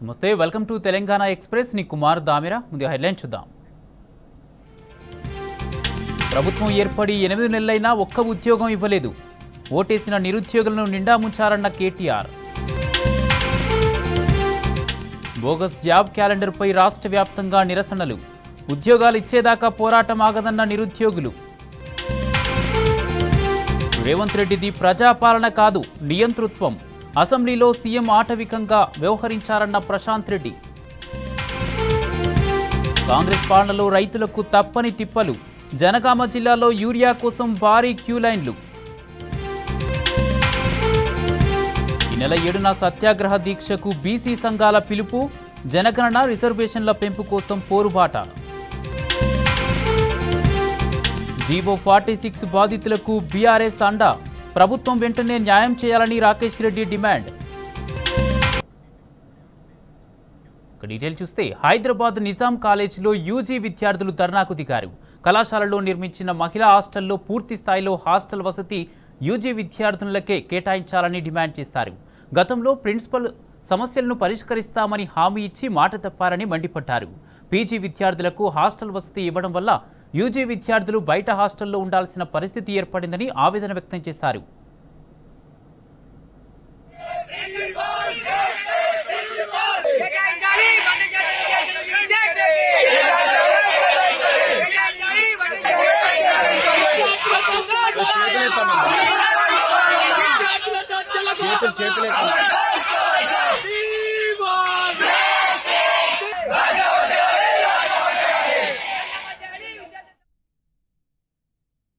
నమస్తే welcome to Telangana express ని కుమార్ దామిరా ముందు హెడ్లైన్ చూద్దాం ప్రభుత్వం ఏర్పడి 8 నెలలైనా ఒక్క ఉద్యోగం ఇవ్వలేదు ఓటేసిన నిరుద్యోగులను నిండా ముంచారన్న కేటీఆర్ బోగస్ జాబ్ క్యాలెండర్ పై రాష్ట్ర వ్యాప్తంగా నిరసనలు ఉద్యోగాలు ఇచ్చేదాకా పోరాటం ఆగదన్న నిరుద్యోగులు రేవంత్ రెడ్డిది ప్రజాపాలన కాదు నియంతృత్వం అసెంబ్లీలో సీఎం ఆటవికంగా వ్యవహరించారన్న ప్రశాంత్ రెడ్డి కాంగ్రెస్ పాలనలో రైతులకు తప్పని తిప్పలు జనగామ జిల్లాలో యూరియా కోసం భారీ క్యూ లైన్లు ఈ నెల 7న సత్యాగ్రహ దీక్షకు బీసీ సంఘాల పిలుపు జనగణన రిజర్వేషన్ల పెంపు కోసం పోరుబాట జీవో 46 బాధితులకు బీఆర్ఎస్ అండా ప్రభుత్వం వెంటనే న్యాయం చేయాలని రాకేష్ రెడ్డి డిమాండ్ డీటెయిల్ చూస్తే హైదరాబాద్ నిజాం కాలేజీలో యూజీ విద్యార్థులు ధర్నాకు దిగారు కళాశాలలో నిర్మించిన మహిళా హాస్టల్లో పూర్తి స్థాయిలో హాస్టల్ వసతి యూజీ విద్యార్థులకే కేటాయించాలని డిమాండ్ చేశారు గతంలో ప్రిన్సిపల్ సమస్యలను పరిష్కరిస్తామని హామీ ఇచ్చి మాట తప్పారని మండిపడ్డారు పీజీ విద్యార్థులకు హాస్టల్ వసతి ఇవ్వడం వల్ల యూజీ విద్యార్థులు బయట హాస్టల్లో ఉండాల్సిన పరిస్థితి ఏర్పడిందని ఆవేదన వ్యక్తం చేశారు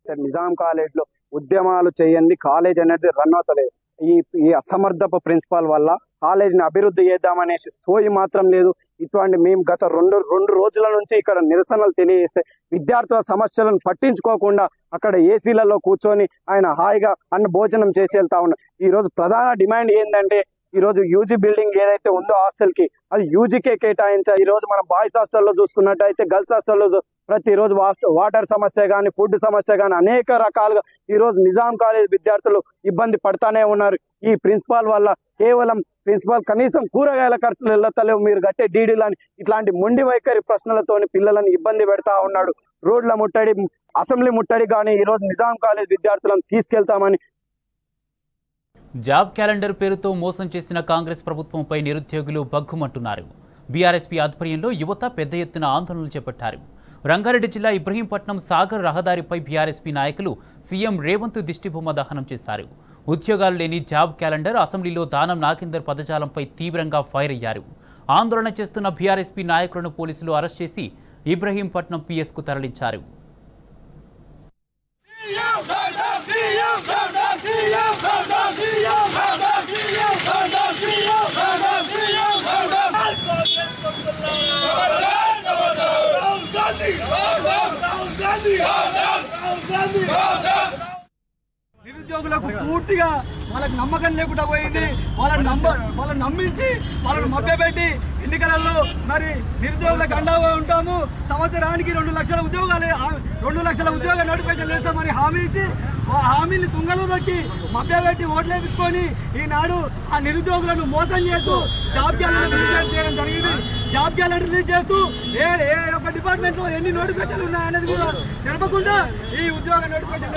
నిజాం కాలేజ్ లో ఉద్యమాలు చేయండి కాలేజ్ అనేది రన్ అవుతలేదు ఈ అసమర్థపు ప్రిన్సిపాల్ వల్ల కాలేజ్ ని అభివృద్ధి చేద్దామనేసి సోయి మాత్రం లేదు ఇటువంటి మేము గత రెండు రోజుల నుంచి ఇక్కడ నిరసనలు తెలియజేస్తే విద్యార్థుల సమస్యలను పట్టించుకోకుండా అక్కడ ఏసీలలో కూర్చొని ఆయన హాయిగా భోజనం చేసి వెళ్తా ఉన్నారు ఈ రోజు ప్రధాన డిమాండ్ ఏంటంటే ఈ రోజు యూజీ బిల్డింగ్ ఏదైతే ఉందో హాస్టల్ కి అది యూజీకే కేటాయించాలి ఈ రోజు మనం బాయ్స్ హాస్టల్లో చూసుకున్నట్టయితే గర్ల్స్ హాస్టల్లో ప్రతిరోజు వాటర్ సమస్య కానీ ఫుడ్ సమస్య కానీ అనేక రకాలుగా ఈ రోజు నిజాం కాలేజ్ విద్యార్థులు ఇబ్బంది పడతానే ఉన్నారు ఈ ప్రిన్సిపాల్ వల్ల కేవలం ప్రిన్సిపాల్ కనీసం కూరగాయల ఖర్చులు వెళ్ళతలేవు మీరు కట్టే డీడీలని ఇట్లాంటి మొండి వైఖరి ప్రశ్నలతోని పిల్లలను ఇబ్బంది పెడతా ఉన్నాడు రోడ్ల ముట్టడి అసెంబ్లీ ముట్టడి కానీ ఈ రోజు నిజాం కాలేజ్ విద్యార్థులను తీసుకెళ్తామని జాబ్ క్యాలెండర్ పేరుతో మోసం చేసిన కాంగ్రెస్ ప్రభుత్వంపై నిరుద్యోగులు బగ్గుమంటున్నారు బీఆర్ఎస్పీ ఆధ్వర్యంలో యువత పెద్ద ఎత్తున ఆందోళనలు చేపట్టారు రంగారెడ్డి జిల్లా ఇబ్రహీంపట్నం సాగర్ రహదారిపై బీఆర్ఎస్పీ నాయకులు సీఎం రేవంత్ దిష్టిబొమ్మ దహనం చేశారు ఉద్యోగాలు లేని జాబ్ క్యాలెండర్ అసెంబ్లీలో దానం నాగేందర్ పదజాలంపై తీవ్రంగా ఫైర్ అయ్యారు ఆందోళన చేస్తున్న బీఆర్ఎస్పీ నాయకులను పోలీసులు అరెస్ట్ చేసి ఇబ్రహీంపట్నం పిఎస్కు తరలించారు నిరుద్యోగులకు పూర్తిగా వాళ్ళకి నమ్మకం లేకుండా పోయింది వాళ్ళని నమ్మించి వాళ్ళని మభ్యపెట్టి ఎన్నికలలో మరి నిరుద్యోగులకు అండగా ఉంటాము సంవత్సరానికి 2 లక్షల ఉద్యోగాలు 2 లక్షల ఉద్యోగ నోటిఫికేషన్ వేస్తామని హామీ ఇచ్చి ఆ హామీని తుంగలో దొక్కి మభ్యపెట్టి ఓట్లేపించుకొని ఈనాడు ఆ నిరుద్యోగులను మోసం చేస్తూ జాబ్ క్యాలెండర్ రిలీజ్ చేయడం జరిగింది జాబ్ క్యాలెండర్ రిలీజ్ చేస్తూ ఏ ఒక్క డిపార్ట్మెంట్ లో ఎన్ని నోటిఫికేషన్లు ఉన్నాయనేది కూడా తెలపకుండా ఈ ఉద్యోగ నోటిఫికేషన్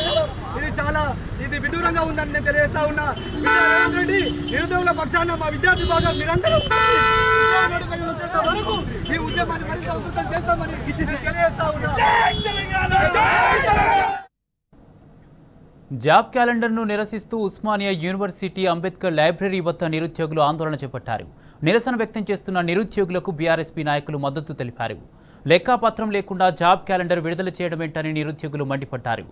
ఇది విడ్డూరంగా ఉందని నేను తెలియజేస్తా ఉన్నా రేవంత్ రెడ్డి నిరుద్యోగుల పక్షాన మా విద్యార్థి భాగం నిరంతరం నోటిఫికేషన్ వచ్చేంత వరకు ఈ ఉద్యమాన్ని మరింత ఉధృతం చేస్తామని తెలియజేస్తా ఉన్నా జాబ్ క్యాలెండర్ను నిరసిస్తూ ఉస్మానియా యూనివర్సిటీ అంబేద్కర్ లైబ్రరీ వద్ద నిరుద్యోగులు ఆందోళన చేపట్టారు నిరసన వ్యక్తం చేస్తున్న నిరుద్యోగులకు బీఆర్ఎస్పీ నాయకులు మద్దతు తెలిపారు లెక్కాపత్రం లేకుండా జాబ్ క్యాలెండర్ విడుదల చేయడమేంటని నిరుద్యోగులు మండిపడ్డారు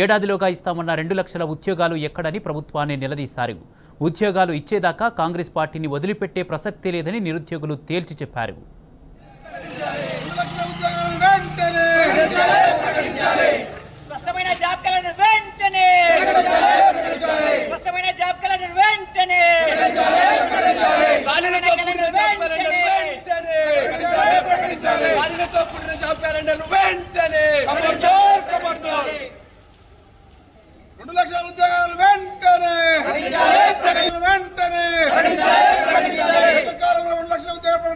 ఏడాదిలోగా ఇస్తామన్న 2 లక్షల ఉద్యోగాలు ఎక్కడని ప్రభుత్వాన్ని నిలదీశారు ఉద్యోగాలు ఇచ్చేదాకా కాంగ్రెస్ పార్టీని వదిలిపెట్టే ప్రసక్తే లేదని నిరుద్యోగులు తేల్చి చెప్పారు వెంటనే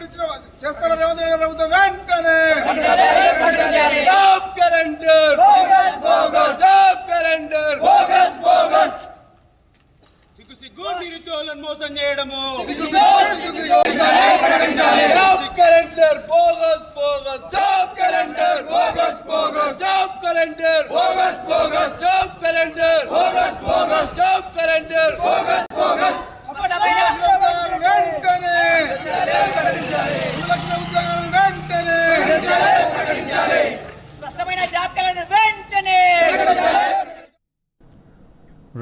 ప్రకటించిన చేస్తారా రేవంత్ రెడ్డి ప్రభుత్వం వెంటనే జాబ్ క్యాలెండర్ జాబ్ క్యాలెండర్ సిగ్గు నిరుద్యోగులను మోసం చేయడము job calendar bogus bogus job calendar bogus bogus job calendar bogus bogus job calendar bogus bogus job calendar bogus bogus వెంటనే ఉద్యోగాలు వెంటనే స్పష్టమైన జాబ్ క్యాలెండర్ వెంటనే.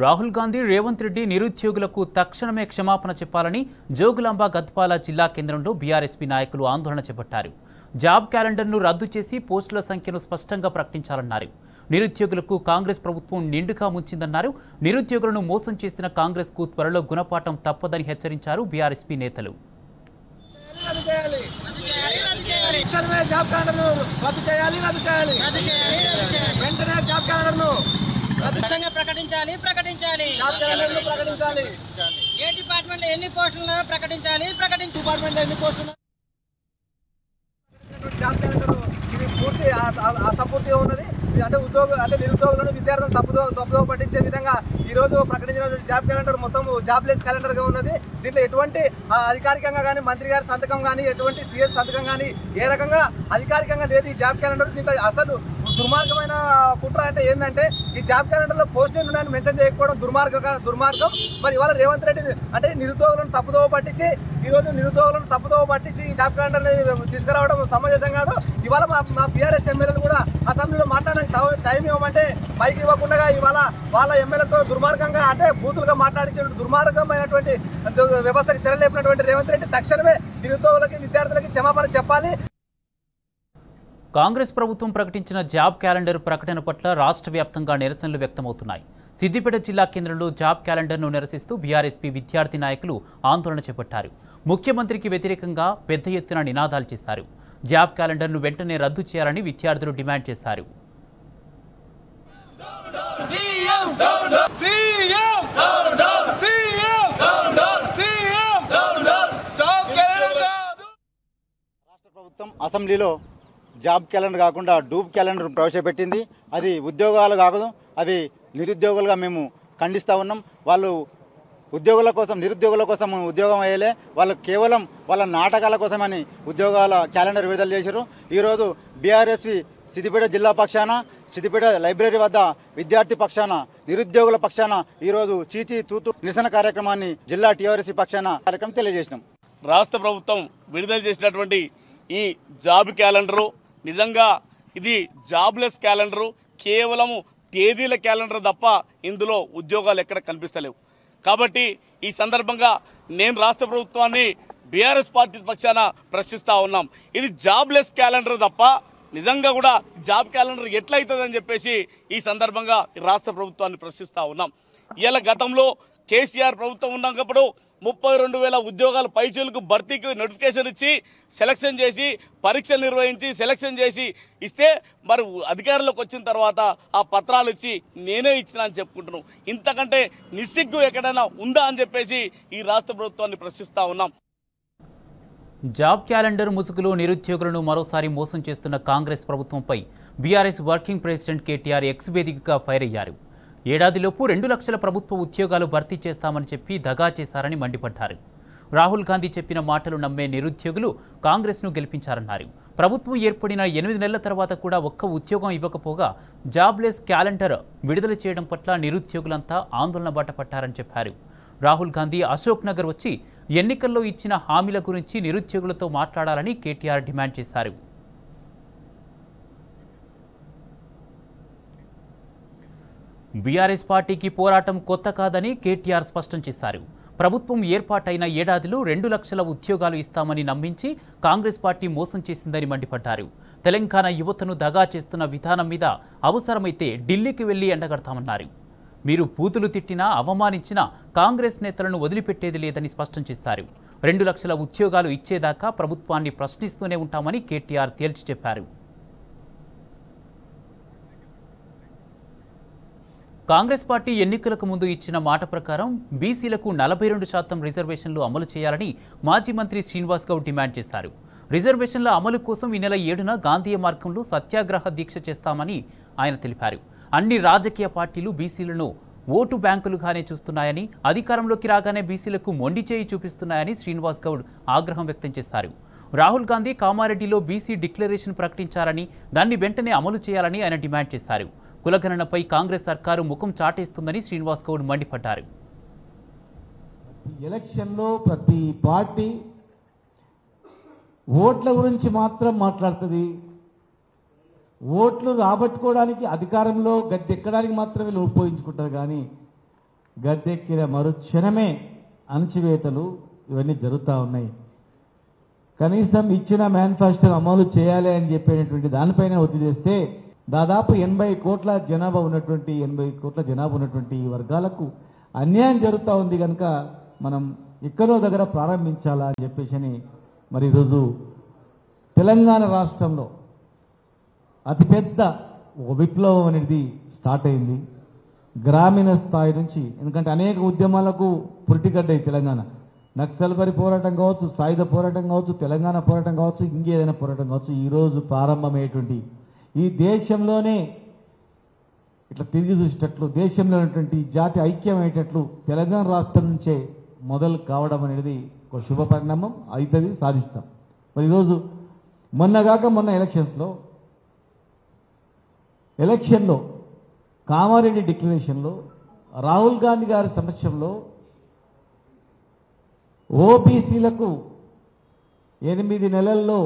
రాహుల్ గాంధీ రేవంత్ రెడ్డి నిరుద్యోగులకు తక్షణమే క్షమాపణ చెప్పాలని జోగులాంబ గద్వాల జిల్లా కేంద్రంలో బీఆర్ఎస్పీ నాయకులు ఆందోళన చేపట్టారు. జాబ్ క్యాలెండర్ను రద్దు చేసి పోస్టుల సంఖ్యను స్పష్టంగా ప్రకటించాలన్నారు. నిరుద్యోగులకు కాంగ్రెస్ ప్రభుత్వం నిండుగా ముంచిందన్నారు. నిరుద్యోగులను మోసం చేసిన కాంగ్రెస్కు త్వరలో గుణపాఠం తప్పదని హెచ్చరించారు బీఆర్ఎస్పీ నేతలు. ప్రకటించాలి ప్రకటించాలి ఏ డిపార్ట్మెంట్ ఎన్ని పోస్టులు ప్రకటించాలి డిపార్ట్మెంట్ ఎన్ని పోస్టులు ఇది పూర్తి అసంపూర్తిగా ఉన్నది. అంటే నిరుద్యోగులను విద్యార్థులను తప్పుదో పట్టించే విధంగా ఈ రోజు ప్రకటించినటువంటి జాబ్ క్యాలెండర్ మొత్తం జాబ్లెస్ క్యాలెండర్ గా ఉన్నది. దీంట్లో ఎటువంటి అధికారికంగా కానీ మంత్రి గారి సంతకం కానీ ఎటువంటి సిఎస్ సంతకం కానీ ఏ రకంగా అధికారికంగా లేదు ఈ జాబ్ క్యాలెండర్. దీంట్లో అసలు దుర్మార్గమైన కుట్ర అంటే ఏంటంటే ఈ జాబ్ క్యాలెండర్ లో పోస్టింగ్ ఉన్నాయని మెన్షన్ చేయకపోవడం దుర్మార్గం. మరి ఇవాళ రేవంత్ రెడ్డి అంటే నిరుద్యోగులను తప్పుదోవ పట్టించి ఈ జాబ్ క్యాలెండర్ తీసుకురావడం సమంజసం కాదు. ఇవాళ మా బీఆర్ఎస్ ఎమ్మెల్యేలు కూడా అసెంబ్లీలో మాట్లాడడానికి టైం ఇవ్వమంటే మైక్ ఇవ్వకుండా ఇవాళ వాళ్ళ ఎమ్మెల్యేతో దుర్మార్గంగా అంటే బూతులుగా మాట్లాడించిన దుర్మార్గమైనటువంటి వ్యవస్థకు తెరలేపినటువంటి రేవంత్ రెడ్డి తక్షణమే నిరుద్యోగులకి విద్యార్థులకి క్షమాపణ చెప్పాలి. కాంగ్రెస్ ప్రభుత్వం ప్రకటించిన జాబ్ క్యాలెండర్ ప్రకటన పట్ల రాష్ట్ర వ్యాప్తంగా నిరసనలు వ్యక్తమవుతున్నాయి. సిద్దిపేట జిల్లా కేంద్రంలో జాబ్ క్యాలెండర్ను నిరసిస్తూ బీఆర్ఎస్పీ విద్యార్థి నాయకులు ఆందోళన చేపట్టారు. ముఖ్యమంత్రికి వ్యతిరేకంగా పెద్ద ఎత్తున నినాదాలు చేశారు. జాబ్ క్యాలెండర్ను వెంటనే రద్దు చేయాలని విద్యార్థులు డిమాండ్ చేశారు. రాష్ట్ర ప్రభుత్వం అసెంబ్లీలో జాబ్ క్యాలెండర్ కాకుండా డూబ్ క్యాలెండర్ ప్రవేశపెట్టింది. అది ఉద్యోగాలు కాదు, అది నిరుద్యోగులుగా మేము ఖండిస్తూ ఉన్నాం. వాళ్ళు నిరుద్యోగుల కోసం ఉద్యోగం అయ్యేలే, వాళ్ళు కేవలం వాళ్ళ నాటకాల కోసమని ఉద్యోగాల క్యాలెండర్ విడుదల చేశారు. ఈరోజు బీఆర్ఎస్వి సిద్దిపేట జిల్లా పక్షాన, సిద్దిపేట లైబ్రరీ వద్ద విద్యార్థి పక్షాన, నిరుద్యోగుల పక్షాన ఈరోజు చీచీ తూతూ నిరసన కార్యక్రమాన్ని జిల్లా టీఆర్ఎస్ పక్షాన కార్యక్రమం తెలియజేసినాం. రాష్ట్ర ప్రభుత్వం విడుదల చేసినటువంటి ఈ జాబ్ క్యాలెండరు నిజంగా ఇది జాబ్లెస్ క్యాలెండరు, కేవలము తేదీల క్యాలెండర్ తప్ప ఇందులో ఉద్యోగాలు ఎక్కడ కనిపిస్తలేవు. కాబట్టి ఈ సందర్భంగా నేను రాష్ట్ర ప్రభుత్వాన్ని బీఆర్ఎస్ పార్టీ పక్షాన ప్రశ్నిస్తూ ఉన్నాం. ఇది జాబ్లెస్ క్యాలెండర్ తప్ప నిజంగా కూడా జాబ్ క్యాలెండర్ ఎట్లయితుందని చెప్పేసి ఈ సందర్భంగా రాష్ట్ర ప్రభుత్వాన్ని ప్రశ్నిస్తూ ఉన్నాం. ఇలా గతంలో కేసీఆర్ ప్రభుత్వం ఉన్నప్పుడు 32,000 ఉద్యోగాలు పైచీలకు భర్తీకి నోటిఫికేషన్ ఇచ్చి సెలక్షన్ చేసి పరీక్షలు నిర్వహించి సెలక్షన్ చేసి ఇస్తే మరి అధికారంలోకి వచ్చిన తర్వాత ఆ పత్రాలు ఇచ్చి నేనే ఇచ్చినా అని చెప్పుకుంటున్నాం. ఇంతకంటే నిస్సిగ్గు ఎక్కడైనా ఉందా అని చెప్పేసి ఈ రాష్ట్ర ప్రభుత్వాన్ని ప్రశ్నిస్తూ ఉన్నాం. జాబ్ క్యాలెండర్ ముసుగులో నిరుద్యోగులను మరోసారి మోసం చేస్తున్న కాంగ్రెస్ ప్రభుత్వంపై BRS working president KTR X వేదికగా ఫైర్ అయ్యారు. ఏడాదిలోపు 2 లక్షల ప్రభుత్వ ఉద్యోగాలు భర్తీ చేస్తామని చెప్పి దగా చేశారని మండిపడ్డారు. రాహుల్ గాంధీ చెప్పిన మాటలు నమ్మే నిరుద్యోగులు కాంగ్రెస్ను గెలిపించారన్నారు. ప్రభుత్వం ఏర్పడిన 8 నెలల తర్వాత కూడా ఒక్క ఉద్యోగం ఇవ్వకపోగా జాబ్లెస్ క్యాలెండర్ విడుదల చేయడం పట్ల నిరుద్యోగులంతా ఆందోళన బాట పట్టారని చెప్పారు. రాహుల్ గాంధీ అశోక్ నగర్ వచ్చి ఎన్నికల్లో ఇచ్చిన హామీల గురించి నిరుద్యోగులతో మాట్లాడాలని కేటీఆర్ డిమాండ్ చేశారు. బీఆర్ఎస్ పార్టీకి పోరాటం కొత్త కాదని కేటీఆర్ స్పష్టం చేశారు. ప్రభుత్వం ఏర్పాటైన ఏడాదిలో 2 లక్షల ఉద్యోగాలు ఇస్తామని నమ్మించి కాంగ్రెస్ పార్టీ మోసం చేసిందని మండిపడ్డారు. తెలంగాణ యువతను దగా చేస్తున్న విధానం మీద అవసరమైతే ఢిల్లీకి వెళ్లి ఎండగడతామన్నారు. మీరు బూతులు తిట్టినా అవమానించినా కాంగ్రెస్ నేతలను వదిలిపెట్టేది లేదని స్పష్టం చేశారు. 2 లక్షల ఉద్యోగాలు ఇచ్చేదాకా ప్రభుత్వాన్ని ప్రశ్నిస్తూనే ఉంటామని కేటీఆర్ తేల్చి చెప్పారు. కాంగ్రెస్ పార్టీ ఎన్నికలకు ముందు ఇచ్చిన మాట ప్రకారం బీసీలకు 42% రిజర్వేషన్లు అమలు చేయాలని మాజీ మంత్రి శ్రీనివాస్ గౌడ్ డిమాండ్ చేశారు. రిజర్వేషన్ల అమలు కోసం ఈ నెల 7న గాంధీ మార్గంలో సత్యాగ్రహ దీక్ష చేస్తామని ఆయన తెలిపారు. అన్ని రాజకీయ పార్టీలు బీసీలను ఓటు బ్యాంకులుగానే చూస్తున్నాయని, అధికారంలోకి రాగానే బీసీలకు మొండి చేయి చూపిస్తున్నాయని శ్రీనివాస్ గౌడ్ ఆగ్రహం వ్యక్తం చేశారు. రాహుల్ గాంధీ కామారెడ్డిలో బీసీ డిక్లరేషన్ ప్రకటించారని, దాన్ని వెంటనే అమలు చేయాలని ఆయన డిమాండ్ చేశారు. కులగణనపై కాంగ్రెస్ సర్కారు ముఖం చాటేస్తుందని శ్రీనివాస్ గౌడ్ మండిపడ్డారు. ఎలక్షన్లో ప్రతి పార్టీ ఓట్ల గురించి మాత్రం మాట్లాడుతుంది. ఓట్లు రాబట్టుకోవడానికి, అధికారంలో గద్దెక్కడానికి మాత్రమే ఉపయోగించుకుంటారు. కానీ గద్దెక్కిన మరుక్షణమే అణచివేతలు ఇవన్నీ జరుగుతూ ఉన్నాయి. కనీసం ఇచ్చిన మేనిఫెస్టోను అమలు చేయాలి అని చెప్పేటువంటి దానిపైన ఒత్తిడి చేస్తే దాదాపు 80 కోట్ల జనాభా ఉన్నటువంటి ఈ వర్గాలకు అన్యాయం జరుగుతూ ఉంది. కనుక మనం ఎక్కడో దగ్గర ప్రారంభించాలా అని చెప్పేసి మరి ఈరోజు తెలంగాణ రాష్ట్రంలో అతిపెద్ద విప్లవం అనేది స్టార్ట్ అయింది గ్రామీణ స్థాయి నుంచి. ఎందుకంటే అనేక ఉద్యమాలకు పురిటిగడ్డాయి తెలంగాణ. నక్సల్బరి పోరాటం కావచ్చు, సాయుధ పోరాటం కావచ్చు, తెలంగాణ పోరాటం కావచ్చు, ఇంకేదైనా పోరాటం కావచ్చు, ఈరోజు ప్రారంభమయ్యేటువంటి ఈ దేశంలోనే ఇట్లా తిరిగి చూసేటట్లు, దేశంలో ఉన్నటువంటి జాతి ఐక్యమయ్యేటట్లు తెలంగాణ రాష్ట్రం నుంచే మొదలు కావడం అనేది ఒక శుభ పరిణామం. అవుతుంది, సాధిస్తాం. మరి ఈరోజు మొన్న ఎలక్షన్లో కామారెడ్డి డిక్లరేషన్లో రాహుల్ గాంధీ గారి సమక్షంలో ఓబీసీలకు 8 నెలల్లో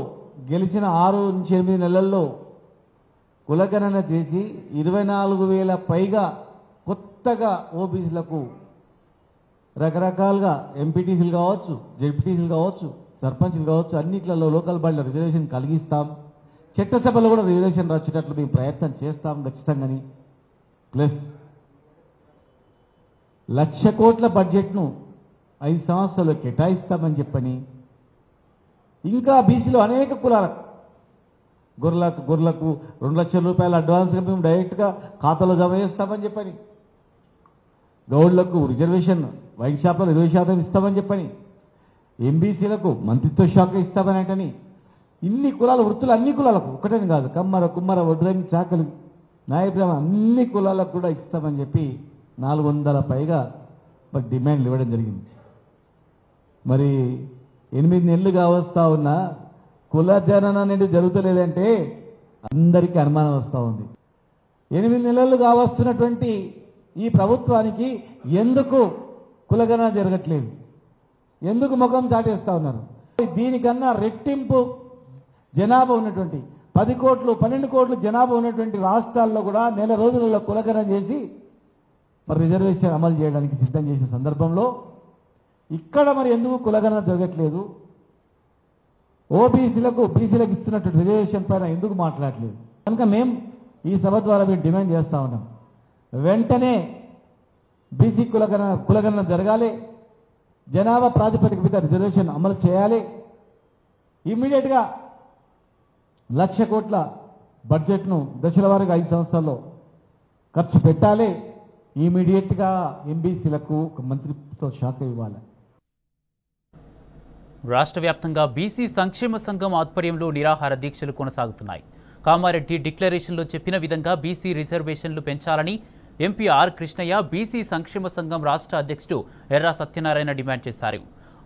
గెలిచిన 6 నుంచి 8 నెలల్లో కులగణన చేసి 24,000 పైగా కొత్తగా ఓబీసీలకు రకరకాలుగా ఎంపీటీసీలు కావచ్చు, జెడ్పీటీసీలు కావచ్చు, సర్పంచ్లు కావచ్చు, అన్నిట్లలో లోకల్ బాడీలో రిజర్వేషన్ కలిగిస్తాం. చట్టసభలో కూడా రిజర్వేషన్ వచ్చేటట్లు మేము ప్రయత్నం చేస్తాం ఖచ్చితంగాని. ప్లస్ 1,00,000 కోట్ల బడ్జెట్ను 5 సంవత్సరాలు కేటాయిస్తామని చెప్పని, ఇంకా బీసీలో అనేక కులాలకు గొర్రెలకు 2 లక్షల రూపాయలు అడ్వాన్స్గా మేము డైరెక్ట్గా ఖాతాలో జమ చేస్తామని చెప్పని, గౌడ్లకు రిజర్వేషన్ వైన్ షాప్లో 20% ఇస్తామని చెప్పని, ఎంబీసీలకు మంత్రిత్వ శాఖ ఇస్తామని అంటని, ఇన్ని కులాల వృత్తులు అన్ని కులాలకు ఒకటని కాదు, కమ్మర కుమ్మర వడ్రంగి చాకలి నాయబ్రాహ్మ అన్ని కులాలకు కూడా ఇస్తామని చెప్పి 400 పైగా డిమాండ్లు ఇవ్వడం జరిగింది. మరి 8 నెలలుగా వస్తూ ఉన్న కుల జనన అనేది జరుగుతలేదంటే అందరికీ అనుమానం వస్తూ ఉంది. 8 నెలలుగా వస్తున్నటువంటి ఈ ప్రభుత్వానికి ఎందుకు కులగణన జరగట్లేదు? ఎందుకు ముఖం చాటేస్తా ఉన్నారు? దీనికన్నా రెట్టింపు జనాభా ఉన్నటువంటి 10 కోట్లు 12 కోట్లు జనాభా ఉన్నటువంటి రాష్ట్రాల్లో కూడా నెల రోజులలో కులగణన చేసి మరి రిజర్వేషన్ అమలు చేయడానికి సిద్ధం చేసిన సందర్భంలో ఇక్కడ మరి ఎందుకు కులగణన జరగట్లేదు? ఓబీసీలకు బీసీలకు ఇస్తున్నటువంటి రిజర్వేషన్ పైన ఎందుకు మాట్లాడలేదు? కనుక మేము ఈ సభ ద్వారా మేము డిమాండ్ చేస్తూ ఉన్నాం, వెంటనే బీసీ కులగణన జరగాలి, జనాభా ప్రాతిపదిక మీద రిజర్వేషన్ అమలు చేయాలి, ఇమ్మీడియట్గా 1,00,000 కోట్ల బడ్జెట్ను దశల వారీగా 5 సంవత్సరాల్లో ఖర్చు పెట్టాలి, ఇమీడియట్గా ఎంబీసీలకు ఒక మంత్రిత్వ శాఖ ఇవ్వాలి. రాష్ట్ర వ్యాప్తంగా బీసీ సంక్షేమ సంఘం ఆధ్వర్యంలో నిరాహార దీక్షలు కొనసాగుతున్నాయి. కామారెడ్డి డిక్లరేషన్లో చెప్పిన విధంగా బీసీ రిజర్వేషన్లు పెంచాలని ఎంపీ ఆర్ కృష్ణయ్య, బీసీ సంక్షేమ సంఘం రాష్ట్ర అధ్యక్షుడు ఎర్రా సత్యనారాయణ డిమాండ్ చేశారు.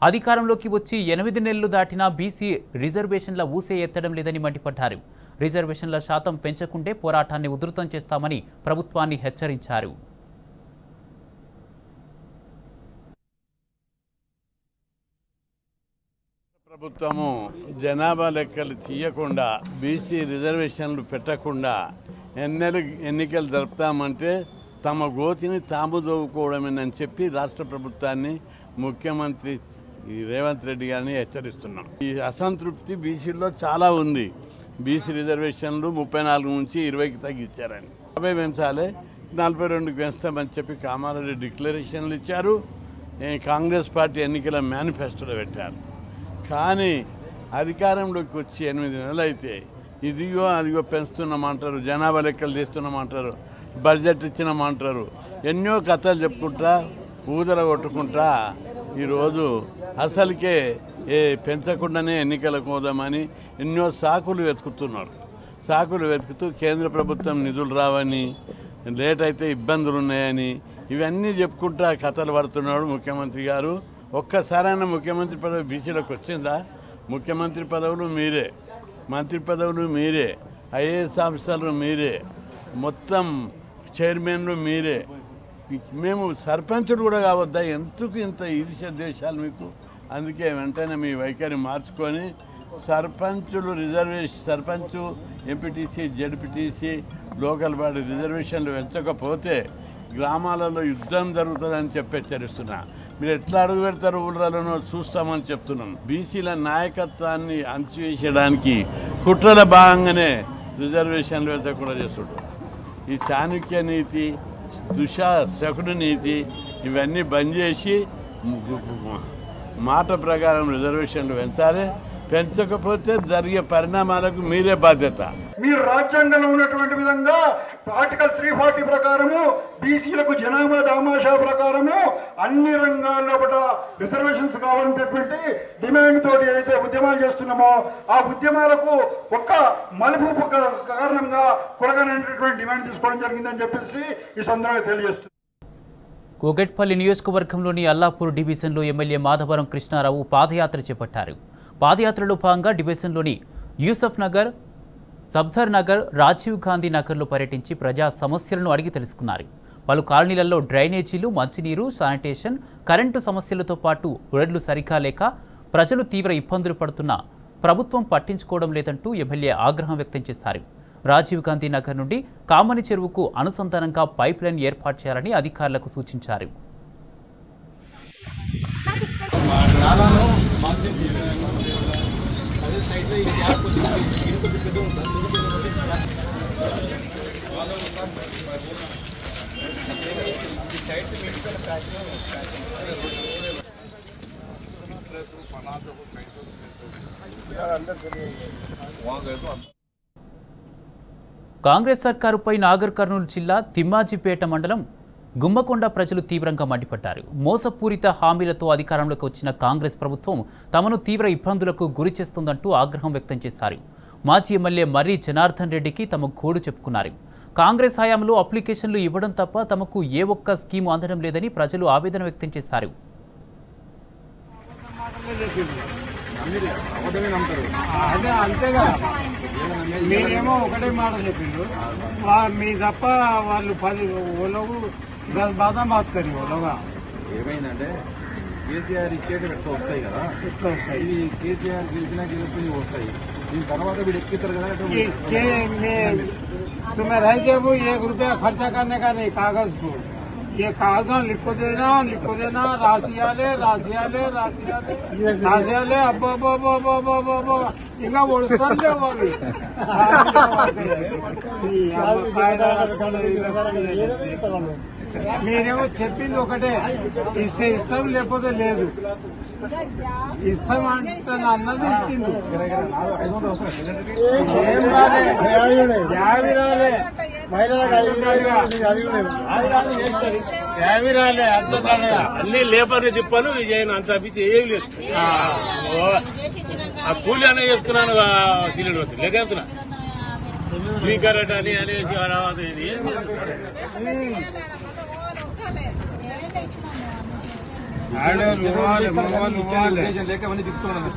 అధికారంలోకి వచ్చి 8 నెలలు దాటినా బీసీ రిజర్వేషన్ల ఊసే ఎత్తడం లేదని మండిపడ్డారు. రిజర్వేషన్ల శాతం పెంచకుంటే పోరాటాన్ని ఉధృతం చేస్తామని ప్రభుత్వాన్ని హెచ్చరించారు. ప్రభుత్వము జనాభా లెక్కలు తీయకుండా, బీసీ రిజర్వేషన్లు పెట్టకుండా ఎన్నికలు జరుపుతామంటే తమ గోతిని తాము దోవుకోవడమేనని చెప్పి రాష్ట్ర ప్రభుత్వాన్ని, ముఖ్యమంత్రి రేవంత్ రెడ్డి గారిని హెచ్చరిస్తున్నాం. ఈ అసంతృప్తి బీసీల్లో చాలా ఉంది. బీసీ రిజర్వేషన్లు 34 నుంచి 20కి తగ్గించారని, 50 పెంచాలి, 42కి పెంచుతామని చెప్పి కామారెడ్డి డిక్లరేషన్లు ఇచ్చారు. కాంగ్రెస్ పార్టీ ఎన్నికల మేనిఫెస్టోలో పెట్టారు. కానీ అధికారంలోకి వచ్చి 8 నెలలు అయితే ఇదిగో అదిగో పెంచుతున్నామంటారు, జనాభా లెక్కలు తీస్తున్నామంటారు, బడ్జెట్ ఇచ్చినామంటారు, ఎన్నో కథలు చెప్పుకుంటా ఊదల కొట్టుకుంటా ఈరోజు అసలుకే పెంచకుండానే ఎన్నికలకు పోదామని ఎన్నో సాకులు వెతుకుతున్నారు. సాకులు వెతుకుతూ కేంద్ర ప్రభుత్వం నిధులు రావని, లేట్ అయితే ఇబ్బందులు ఉన్నాయని ఇవన్నీ చెప్పుకుంటా కథలు పడుతున్నాడు ముఖ్యమంత్రి గారు. ఒక్కసారైనా ముఖ్యమంత్రి పదవి బీసీలకు వచ్చిందా? ముఖ్యమంత్రి పదవులు మీరే, మంత్రి పదవులు మీరే, ఐఏఎస్ ఆఫీసర్లు మీరే, మొత్తం చైర్మన్లు మీరే. మేము సర్పంచులు కూడా కావద్దా? ఎందుకు ఇంత ఈర్ష్య దేశాలు మీకు? అందుకే వెంటనే మీ వైఖరి మార్చుకొని సర్పంచులు reservation, sarpanch, MPTC, ZPTC, local body రిజర్వేషన్లు పెంచకపోతే గ్రామాలలో యుద్ధం జరుగుతుందని చెప్పి హెచ్చరిస్తున్నా. మీరు ఎట్లా అడుగు పెడతారు ఊళ్ళలోనో చూస్తామని చెప్తున్నాం. బీసీల నాయకత్వాన్ని అణచివేయడానికి కుట్రల భాగంగానే రిజర్వేషన్లు పెంచకుండా చేస్తుంటారు. ఈ చాణక్య నీతి, శకుని నీతి ఇవన్నీ బంద్ చేసి మాట ప్రకారం రిజర్వేషన్లు పెంచాలి. పెంచకపోతే జరిగే పరిణామాలకు మీరే బాధ్యత. మీరు రాజ్యాంగంలో ఉన్నటువంటి విధంగా ఆర్టికల్ 340 ప్రకారము బీసీలకు జనాభా దామాషా ప్రకారము అన్ని రంగాల్లో రిజర్వేషన్స్ కావాలనేటువంటి డిమాండ్ తోటి అయితే ఉద్యమాలు చేస్తున్నామో ఆ ఉద్యమాలకు ఒక్క మలుపు కారణంగా కొరగానటువంటి డిమాండ్ తీసుకోవడం జరిగిందని చెప్పేసి ఈ సందర్భంగా తెలియజేస్తుంది. కూకట్పల్లి నియోజకవర్గంలోని అల్లాపూర్ డివిజన్లో ఎమ్మెల్యే మాధవరం కృష్ణారావు పాదయాత్ర చేపట్టారు. పాదయాత్రలో భాగంగా డివిజన్లోని యూసఫ్ నగర్, సబ్దర్ నగర్, రాజీవ్ గాంధీ నగర్లో పర్యటించి ప్రజా సమస్యలను అడిగి తెలుసుకున్నారు. పలు కాలనీలలో డ్రైనేజీలు, మంచినీరు, శానిటేషన్, కరెంటు సమస్యలతో పాటు రోడ్లు సరిగా లేక ప్రజలు తీవ్ర ఇబ్బందులు పడుతున్నా ప్రభుత్వం పట్టించుకోవడం లేదంటూ ఎమ్మెల్యే ఆగ్రహం వ్యక్తం చేశారు. రాజీవ్ గాంధీ నగర్ నుండి కామని చెరువుకు అనుసంధానంగా పైప్ లైన్ ఏర్పాటు చేయాలని అధికారులకు సూచించారు. కాంగ్రెస్ సర్కారుపై నాగర్ కర్నూలు జిల్లా తిమ్మాజిపేట మండలం గుమ్మకొండ ప్రజలు తీవ్రంగా మండిపడ్డారు. మోసపూరిత హామీలతో అధికారంలోకి వచ్చిన కాంగ్రెస్ ప్రభుత్వం తమను తీవ్ర ఇబ్బందులకు గురి చేస్తుందంటూ ఆగ్రహం వ్యక్తం చేశారు. మాజీ ఎమ్మెల్యే మర్రి జనార్దన్ రెడ్డికి తమ గోడు చెప్పుకున్నారు. కాంగ్రెస్ హయాంలో అప్లికేషన్లు ఇవ్వడం తప్ప తమకు ఏ ఒక్క స్కీము అందడం లేదని ప్రజలు ఆవేదన వ్యక్తం చేశారు. మీరేమో ఒకటే మాట చెప్పిండ్రు, మీ తప్ప వాళ్ళు 10 బాధ మాత్రం ఓలోగా. ఏమైందంటే కేసీఆర్ ఇచ్చేటి ఎట్లా వస్తాయి కదా, ఎట్లా వస్తాయి ఇవి కేసీఆర్ గెలిచినా గెలుపుని వస్తాయి. దీని తర్వాత వీడు ఎక్కిస్తారు కదా. तुम्हें रह गए वो 1 रुपया खर्चा करने का नहीं, कागज को ये कागज लिखो देना రాసియాలే అబ్బో ఇంకా ఒడుస్తారులే వాళ్ళు. మీరేమో చెప్పింది ఒకటే, ఇస్తే ఇష్టం లేకపోతే లేదు. ఇష్టం అంటే అన్నది ఇచ్చింది. ఏం రాలే, యావి రాలే, యావి రాలే. అన్ని లేబర్ తిప్పాను అంత పిచ్చి ఏమి లేదు. ఆ కూలి అనే చేసుకున్నాను సిలిండర్ వచ్చి లేకెళ్తున్నా స్పీకర్ అని అనేసి లేక అవన్నీ తిప్పుతున్నాను.